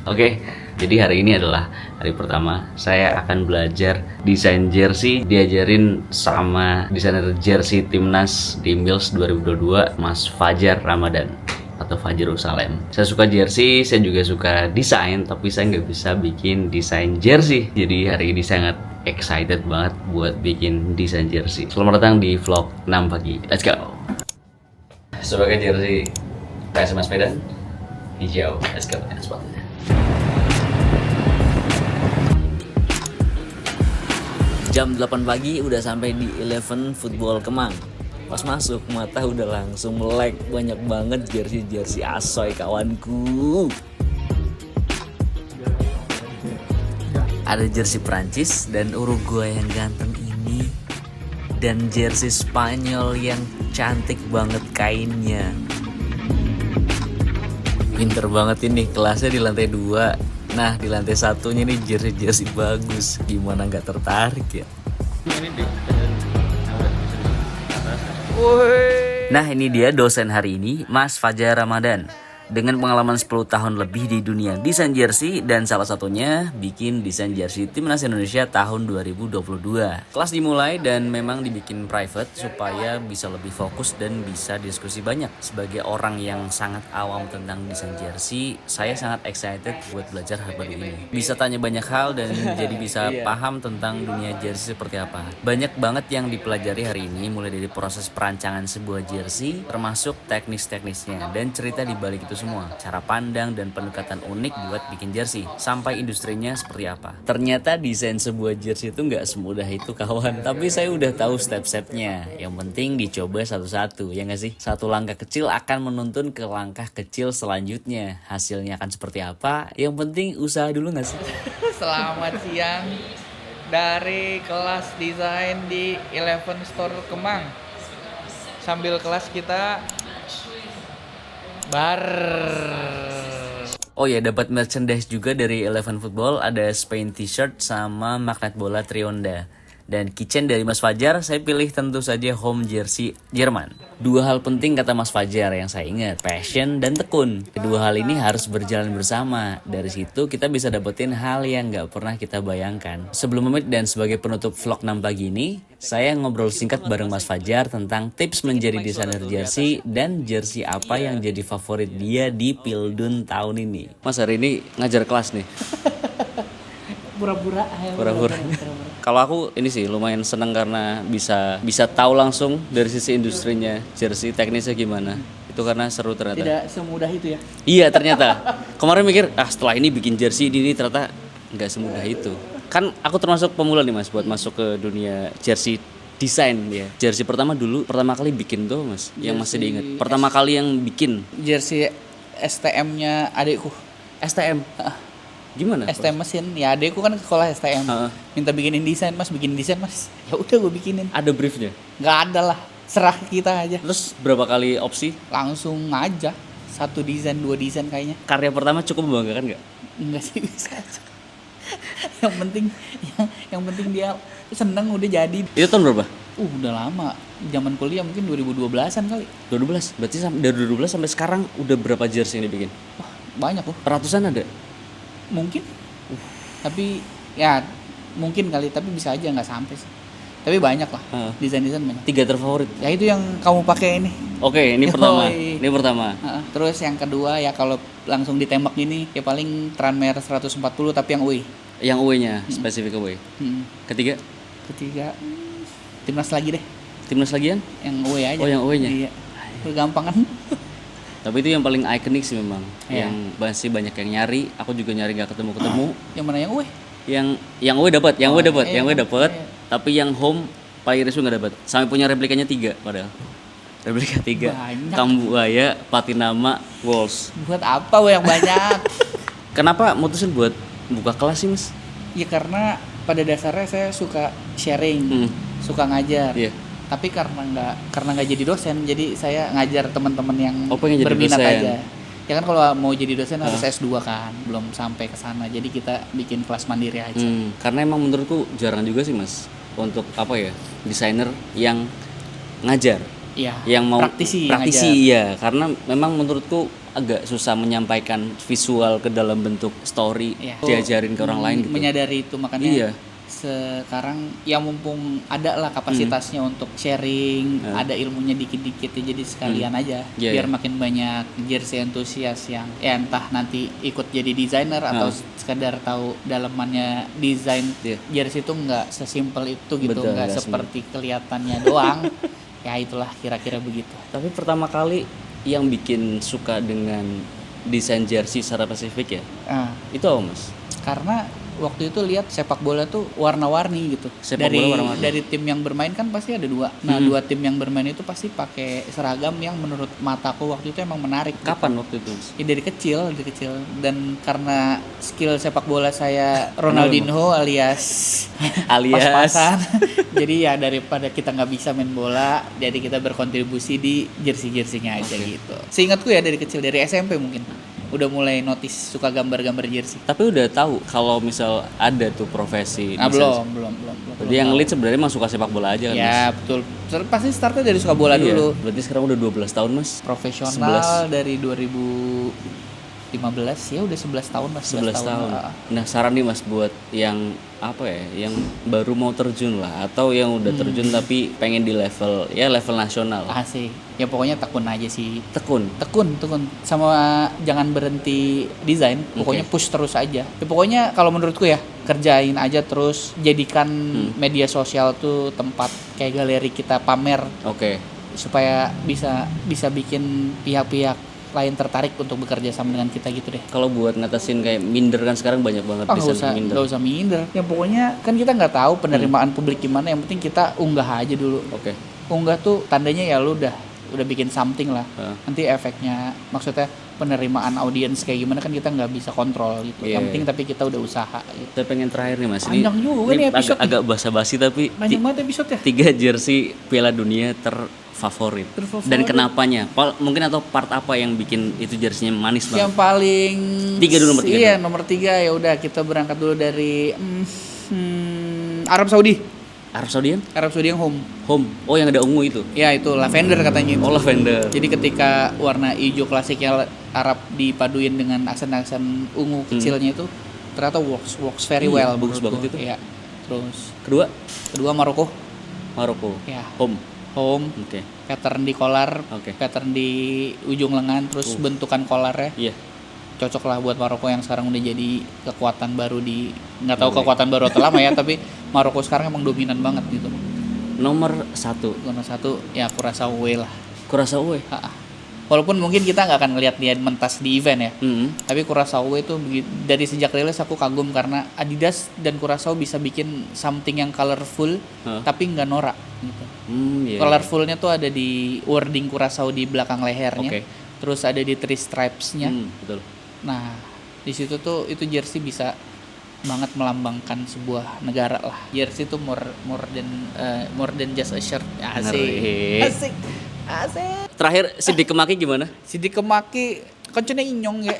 Oke, jadi hari ini adalah hari pertama saya akan belajar desain jersey, diajarin sama desainer jersey timnas di Mills 2022, Mas Fajar Ramadan atau Fajar Yerusalem. Saya suka jersey, saya juga suka desain, tapi saya nggak bisa bikin desain jersey. Jadi hari ini sangat excited banget buat bikin desain jersey. Selamat datang di vlog 6 pagi. Let's go. Sebagai jersey PSMS Medan hijau. Let's go. Sepatunya. Jam 8 pagi udah sampai di Eleven Football Kemang. Pas masuk mata udah langsung melek, banyak banget jersey Asoy kawanku. Ada jersey Prancis dan Uruguay yang ganteng ini, dan jersey Spanyol yang cantik banget kainnya. Pinter banget ini, kelasnya di lantai 2. Nah, di lantai satunya nih jersey bagus. Gimana nggak tertarik ya? Nah, ini dia dosen hari ini, Mas Fajar Ramadan. Dengan pengalaman 10 tahun lebih di dunia desain jersey, dan salah satunya bikin desain jersey Timnas Indonesia tahun 2022. Kelas dimulai dan memang dibikin private supaya bisa lebih fokus dan bisa diskusi banyak. Sebagai orang yang sangat awam tentang desain jersey, saya sangat excited buat belajar hal baru ini. Bisa tanya banyak hal dan jadi bisa paham tentang dunia jersey seperti apa. Banyak banget yang dipelajari hari ini, mulai dari proses perancangan sebuah jersey, termasuk teknis-teknisnya dan cerita di balik itu semua, cara pandang dan pendekatan unik buat bikin jersey, sampai industrinya seperti apa. Ternyata desain sebuah jersey itu nggak semudah itu kawan, tapi saya udah tahu step-stepnya. Yang penting dicoba satu-satu, ya nggak sih? Satu langkah kecil akan menuntun ke langkah kecil selanjutnya. Hasilnya akan seperti apa? Yang penting usaha dulu nggak sih? Selamat siang dari kelas desain di Eleven Store Kemang. Sambil kelas kita Oh ya, dapat merchandise juga dari Eleven Football, ada Spain t-shirt sama magnet bola Trionda. Dan kitchen dari Mas Fajar, saya pilih tentu saja home jersey Jerman. Dua hal penting kata Mas Fajar yang saya ingat, passion dan tekun. Kedua hal ini harus berjalan bersama. Dari situ kita bisa dapetin hal yang gak pernah kita bayangkan. Sebelum pamit dan sebagai penutup vlog 6 pagi ini, saya ngobrol singkat bareng Mas Fajar tentang tips menjadi desainer jersey dan jersey apa yang jadi favorit dia di Pildun tahun ini. Mas, hari ini ngajar kelas nih. Pura-pura. Kalau aku ini sih lumayan seneng karena bisa tahu langsung dari sisi industrinya jersey, teknisnya gimana. Itu karena seru ternyata. Tidak semudah itu ya. Iya, ternyata. Kemarin mikir, setelah ini bikin jersey ini ternyata nggak semudah itu. Kan aku termasuk pemula nih Mas buat masuk ke dunia jersey desain ya. Jersey pertama kali bikin tuh Mas, yang masih diingat. Pertama kali yang bikin Jersey STM-nya adekku. STM. Gimana? STM mesin. Ya adekku kan sekolah STM. Minta bikinin desain mas. Ya udah gue bikinin. Ada briefnya? Nggak ada lah. Serah kita aja. Terus berapa kali opsi? Langsung aja. 1 desain, 2 desain kayaknya. Karya pertama cukup membanggakan nggak? Enggak sih, bisa aja. yang penting dia seneng udah jadi. Itu tahun berapa? Udah lama. Zaman kuliah mungkin 2012-an kali. 2012. Berarti dari 2012 sampai sekarang udah berapa jersey yang dibikin? Wah, banyak loh. Ratusan ada? Mungkin. Tapi ya mungkin kali, tapi bisa aja nggak sampai sih. Tapi banyak lah. Desain-desain banyak. 3 terfavorit. Ya itu yang kamu pakai ini. Oke, ini pertama. Ini pertama. Terus yang kedua ya kalau langsung ditembak gini ya paling Tranmere 140 tapi yang away. Yang away-nya, spesifik away. Ketiga Timnas lagi deh. Timnas lagian? Yang away aja. Oh, yang away-nya. Iya. Gampang kan? Tapi itu yang paling ikonik sih memang. Iya. Yang masih banyak yang nyari, aku juga nyari gak ketemu. Yang mana yang away? Yang away dapat, yang away dapat. Iya. Tapi yang home Pak Irisu nggak dapat. Sampai punya replikanya 3 padahal. Replika 3. Banyak. Kambuaya, Patinama, Wolves. Buat apa yang banyak? Kenapa mutusin buat buka kelas sih Mas? Ya karena pada dasarnya saya suka sharing, suka ngajar. Iya. Tapi karena nggak jadi dosen, jadi saya ngajar teman-teman yang pengen jadi berminat dosen. aja. Ya kan kalau mau jadi dosen harus S2 kan, belum sampai ke sana. Jadi kita bikin kelas mandiri aja. Karena emang menurutku jarang juga sih Mas untuk desainer yang ngajar. Iya. Yang mau praktisi ya, karena memang menurutku agak susah menyampaikan visual ke dalam bentuk story, Iya. diajarin ke orang lain gitu. Menyadari itu, makanya Iya. sekarang ya mumpung ada lah kapasitasnya untuk sharing, ada ilmunya dikit-dikit ya, jadi sekalian aja Iya, biar iya. makin banyak jersey entusias yang ya entah nanti ikut jadi desainer atau sekedar tahu dalamannya desain Iya. jersey itu nggak sesimpel itu gitu, Betul, nggak nggak seperti kelihatannya doang. Ya itulah kira-kira begitu. Tapi pertama kali yang bikin suka dengan desain jersey secara spesifik ya, Ah, itu apa Mas? karena waktu itu lihat sepak bola tuh warna-warni gitu. Sepak dari bola warna-warni. dari tim yang bermain kan pasti ada dua. Nah, dua tim yang bermain itu pasti pakai seragam yang menurut mataku waktu itu emang menarik. Kapan waktu itu Mas? Ya, dari kecil dan karena skill sepak bola saya Ronaldinho alias pas-pasan. Jadi ya daripada kita nggak bisa main bola, jadi kita berkontribusi di jersey-jerseynya aja gitu. Seingatku ya dari kecil, dari SMP mungkin udah mulai notice suka gambar-gambar jersey. Tapi udah tahu kalau misal ada tuh profesi Nah, desain. belum. Berarti yang lead sebenarnya emang suka sepak bola aja kan Mas? Ya betul. Pasti startnya dari suka bola Iya. dulu. Berarti sekarang udah 12 tahun Mas? Profesional dari 2015 ya udah 11 tahun Mas. 11 tahun. Nah, saran nih Mas buat yang apa ya, yang baru mau terjun lah atau yang udah terjun tapi pengen di level nasional. Asik. Ya pokoknya tekun aja sih. Tekun. Tekun sama jangan berhenti desain, pokoknya push terus aja. Ya, pokoknya kalau menurutku ya kerjain aja terus, jadikan media sosial tuh tempat kayak galeri kita pamer Oke. supaya bisa bikin pihak-pihak lain tertarik untuk bekerja sama dengan kita gitu deh. Kalau buat ngatasin kayak minder kan sekarang banyak banget desain minder. Nggak usah minder. Ya pokoknya kan kita nggak tahu penerimaan publik gimana. Yang penting kita unggah aja dulu. Oke. Unggah tuh tandanya ya lu udah bikin something lah. Heeh. Nanti efeknya, maksudnya penerimaan audiens kayak gimana kan kita nggak bisa kontrol gitu. Iya, Yang penting iya. tapi kita udah usaha gitu. Saya pengen terakhir nih Mas. Panjang juga nih episode agak basa-basi tapi Banyak banget episode ya. 3 jersey Piala Dunia terfavorit. Dan kenapanya? Mungkin atau part apa yang bikin itu jersinya manis banget? Yang paling 3 dulu, nomor 3 Iya, dulu. nomor 3 ya udah kita berangkat dulu dari Arab Saudi. Arab Saudian? Arab Saudi yang home. Home. Oh, yang ada ungu itu. Ya itu lavender katanya itu. Oh, lavender. Jadi ketika warna hijau klasiknya Arab dipaduin dengan aksen-aksen ungu kecilnya itu ternyata works very Iya, well. bagus menurutku. banget itu. Iya. Terus Kedua Maroko. Maroko. Ya. Home. Home. Oke. Pattern di collar, Oke. pattern di ujung lengan, terus bentukan collarnya Iya. cocok lah buat Maroko yang sekarang udah jadi kekuatan baru nggak tahu kekuatan baru atau lama ya, tapi Maroko sekarang emang dominan banget gitu. Nomor 1. Nomor 1 ya Curaçao lah. Curaçao. Ha-ha. Walaupun mungkin kita nggak akan ngelihat dia mentas di event ya, tapi Curaçao itu dari sejak rilis aku kagum karena Adidas dan Curaçao bisa bikin something yang colorful tapi nggak norak gitu. Iya. Colorfulnya tuh ada di wording Curaçao di belakang lehernya, Oke. terus ada di three stripes-nya. Betul. Nah, di situ tuh itu jersey bisa banget melambangkan sebuah negara lah. Jersey itu more than just a shirt. Asik. Ngeri. Asik. Terakhir Sidik Kemaki gimana? Sidik Kemaki kencengnya inyong ya.